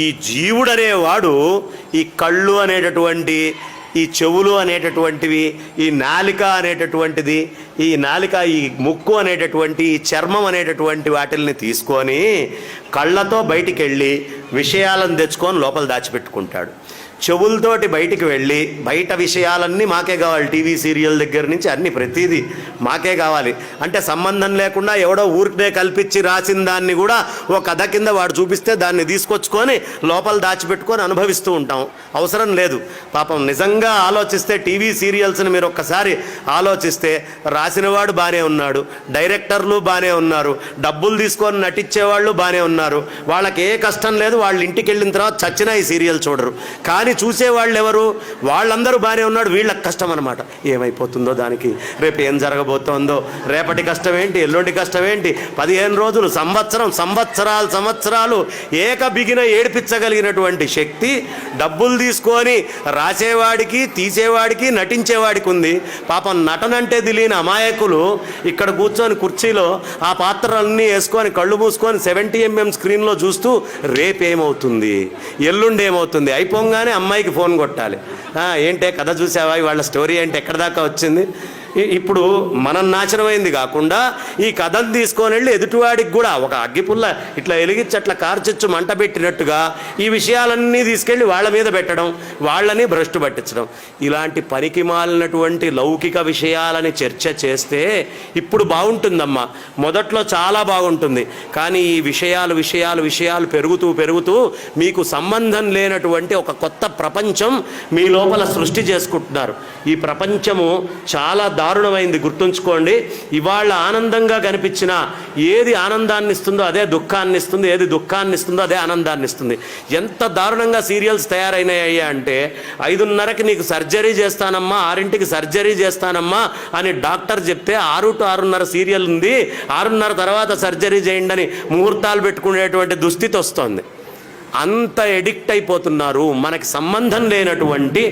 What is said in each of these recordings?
ఈ జీవుడనేవాడు ఈ కళ్ళు అనేటటువంటి, ఈ చెవులు అనేటటువంటివి, ఈ నాలిక అనేటటువంటిది, ఈ నాలిక, ఈ ముక్కు అనేటటువంటి, ఈ చర్మం అనేటటువంటి వాటిల్ని తీసుకొని కళ్ళతో బయటికి వెళ్ళి విషయాలను తెచ్చుకొని లోపల దాచిపెట్టుకుంటాడు. చెవులతోటి బయటికి వెళ్ళి బయట విషయాలన్నీ మాకే కావాలి. టీవీ సీరియల్ దగ్గర నుంచి అన్ని ప్రతిదీ మాకే కావాలి. అంటే సంబంధం లేకుండా ఎవడో ఊరికే కల్పించి రాసిన దాన్ని కూడా ఓ కథ కింద వాడు చూపిస్తే దాన్ని తీసుకొచ్చుకొని లోపల దాచిపెట్టుకొని అనుభవిస్తూ ఉంటాం. అవసరం లేదు. పాపం నిజంగా ఆలోచిస్తే టీవీ సీరియల్స్ని మీరు ఒక్కసారి ఆలోచిస్తే రాసినవాడు బాగానే ఉన్నాడు, డైరెక్టర్లు బాగానే ఉన్నారు, డబ్బులు తీసుకొని నటించేవాళ్ళు బాగానే ఉన్నారు, వాళ్ళకి ఏ కష్టం లేదు. వాళ్ళ ఇంటికి వెళ్ళిన తర్వాత చచ్చినా ఈ సీరియల్ చూడరు. కానీ చూసేవాళ్ళు ఎవరు? వాళ్ళందరూ బాగానే ఉన్నాడు, వీళ్ళకి కష్టం అనమాట. ఏమైపోతుందో దానికి, రేపు ఏం జరగబోతోందో, రేపటి కష్టం ఏంటి, ఎల్లుండి కష్టం ఏంటి, 15 రోజులు, సంవత్సరాలు ఏకబిగిన ఏడిపించగలిగినటువంటి శక్తి డబ్బులు తీసుకొని రాసేవాడికి, తీసేవాడికి, నటించేవాడికి ఉంది. పాపం నటనంటే తెలియని అమాయకులు ఇక్కడ కూర్చొని కుర్చీలో ఆ పాత్రలన్నీ వేసుకొని కళ్ళు మూసుకొని 70mm స్క్రీన్లో చూస్తూ రేపేమవుతుంది, ఎల్లుండి ఏమవుతుంది, అయిపోగానే అమ్మాయికి ఫోన్ కొట్టాలి. ఏంటే కథ చూసావా, వాళ్ళ స్టోరీ ఏంటి, ఎక్కడి దాకా వచ్చింది. ఇప్పుడు మనం నాశనమైంది కాకుండా ఈ కథను తీసుకొని వెళ్ళి ఎదుటివాడికి కూడా ఒక అగ్గిపుల్ల ఇట్లా వెలిగించి అట్లా కార్చిచ్చు మంట పెట్టినట్టుగా ఈ విషయాలన్నీ తీసుకెళ్ళి వాళ్ళ మీద పెట్టడం, వాళ్ళని భ్రష్టు పట్టించడం. ఇలాంటి పనికి మాలినటువంటి లౌకిక విషయాలని చర్చ చేస్తే ఇప్పుడు బాగుంటుందమ్మా. మొదట్లో చాలా బాగుంటుంది. కానీ ఈ విషయాలు పెరుగుతూ మీకు సంబంధం లేనటువంటి ఒక కొత్త ప్రపంచం మీ లోపల సృష్టి చేసుకుంటున్నారు. ఈ ప్రపంచము చాలా దారుణమైంది. గుర్తుంచుకోండి. ఇవాళ ఆనందంగా కనిపించిన ఏది ఆనందాన్ని ఇస్తుందో అదే దుఃఖాన్ని ఇస్తుంది, ఏది దుఃఖాన్ని ఇస్తుందో అదే ఆనందాన్ని ఇస్తుంది. ఎంత దారుణంగా సీరియల్స్ తయారైనాయ్యా అంటే 5:30కి నీకు సర్జరీ చేస్తానమ్మా, 6ంటికి సర్జరీ చేస్తానమ్మా అని డాక్టర్ చెప్తే 6 to 6:30 సీరియల్ ఉంది, 6:30 తర్వాత సర్జరీ చేయండి అని ముహూర్తాలు పెట్టుకునేటువంటి దుస్థితి వస్తుంది. అంత ఎడిక్ట్ అయిపోతున్నారు. మనకి సంబంధం లేనటువంటి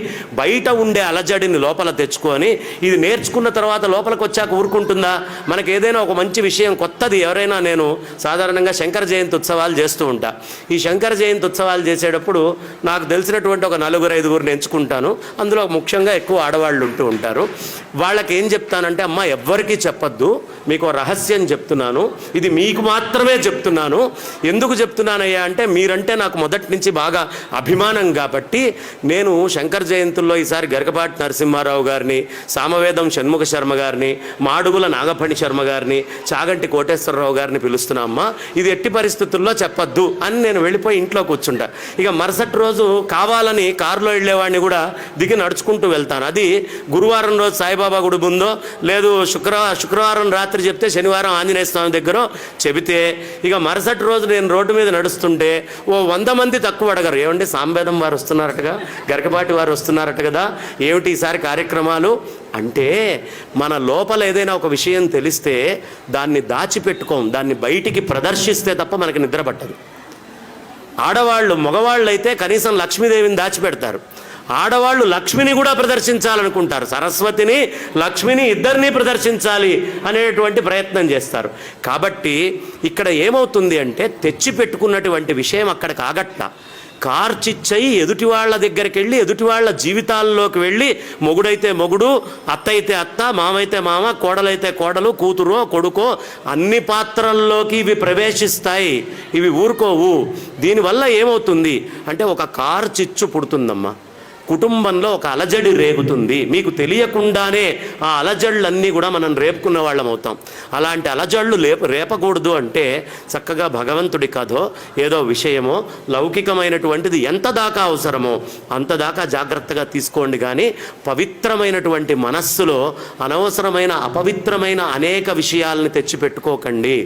బయట ఉండే అలజడిని లోపల తెచ్చుకొని ఇది నేర్చుకున్న తర్వాత లోపలికి వచ్చాక ఊరుకుంటుందా? మనకి ఏదైనా ఒక మంచి విషయం కొత్తది, ఎవరైనా, నేను సాధారణంగా శంకర జయంతి ఉత్సవాలు చేస్తూ ఉంటా. ఈ శంకర జయంతి ఉత్సవాలు చేసేటప్పుడు నాకు తెలిసినటువంటి ఒక 4-5 ఎంచుకుంటాను. అందులో ముఖ్యంగా ఎక్కువ ఆడవాళ్ళు ఉంటూ ఉంటారు. వాళ్ళకి ఏం చెప్తానంటే, అమ్మ ఎవ్వరికీ చెప్పొద్దు, మీకు రహస్యం చెప్తున్నాను, ఇది మీకు మాత్రమే చెప్తున్నాను. ఎందుకు చెప్తున్నానయ్యా అంటే మీరంటే నాకు మొదటి నుంచి బాగా అభిమానం కాబట్టి నేను శంకర జయంతుల్లో ఈసారి గరికపాటి నరసింహారావు గారిని, సామవేదం షణ్ముఖ శర్మ గారిని, మాడుగుల నాగఫణి శర్మ గారిని, చాగంటి కోటేశ్వరరావు గారిని పిలుస్తున్నామ్మా, ఇది ఎట్టి పరిస్థితుల్లో చెప్పొద్దు అని నేను వెళ్ళిపోయి ఇంట్లో కూర్చుంటా. ఇక మరుసటి రోజు కావాలని కారులో వెళ్ళేవాడిని కూడా దిగి నడుచుకుంటూ వెళ్తాను. అది గురువారం రోజు సాయిబాబా గుడి ముందో, లేదు శుక్రవారం రాత్రి చెప్తే శనివారం ఆంజనేయ స్వామి దగ్గర చెబితే, ఇక మరుసటి రోజు నేను రోడ్డు మీద నడుస్తుంటే ఓ 100 మంది తక్కువ అడగరు, ఏమంటే సాంబేదం వారు వస్తున్నారటగా, గరికపాటి వారు వస్తున్నారట కదా, ఏమిటి ఈసారి కార్యక్రమాలు అంటే. మన లోపల ఏదైనా ఒక విషయం తెలిస్తే దాన్ని దాచిపెట్టుకోం, దాన్ని బయటికి ప్రదర్శిస్తే తప్ప మనకి నిద్ర పట్టదు. ఆడవాళ్ళు, మగవాళ్ళు అయితే కనీసం లక్ష్మీదేవిని దాచిపెడతారు. ఆడవాళ్ళు లక్ష్మిని కూడా ప్రదర్శించాలనుకుంటారు. సరస్వతిని, లక్ష్మిని ఇద్దరినీ ప్రదర్శించాలి అనేటువంటి ప్రయత్నం చేస్తారు. కాబట్టి ఇక్కడ ఏమవుతుంది అంటే తెచ్చిపెట్టుకున్నటువంటి విషయం అక్కడ కాగట్ల కార్చిచ్చయి ఎదుటి వాళ్ళ దగ్గరికి వెళ్ళి ఎదుటి వాళ్ళ జీవితాల్లోకి వెళ్ళి, మొగుడైతే మొగుడు, అత్త అయితే అత్త, మామైతే మామ, కోడలైతే కోడలు, కూతురో కొడుకో, అన్ని పాత్రల్లోకి ఇవి ప్రవేశిస్తాయి. ఇవి ఊరుకోవు. దీనివల్ల ఏమవుతుంది అంటే ఒక కార్చిచ్చు పుడుతుందమ్మా. కుటుంబంలో ఒక అలజడి రేగుతుంది. మీకు తెలియకుండానే ఆ అలజడులన్నీ కూడా మనం రేపుకున్న వాళ్ళం అవుతాం. అలాంటి అలజడులు రేపకూడదు అంటే చక్కగా భగవంతుడి కథో ఏదో విషయమో లౌకికమైనటువంటిది ఎంత దాకా అవసరమో అంతదాకా జాగ్రత్తగా తీసుకోండి. కానీ పవిత్రమైనటువంటి మనస్సులో అనవసరమైన అపవిత్రమైన అనేక విషయాలని తెచ్చిపెట్టుకోకండి.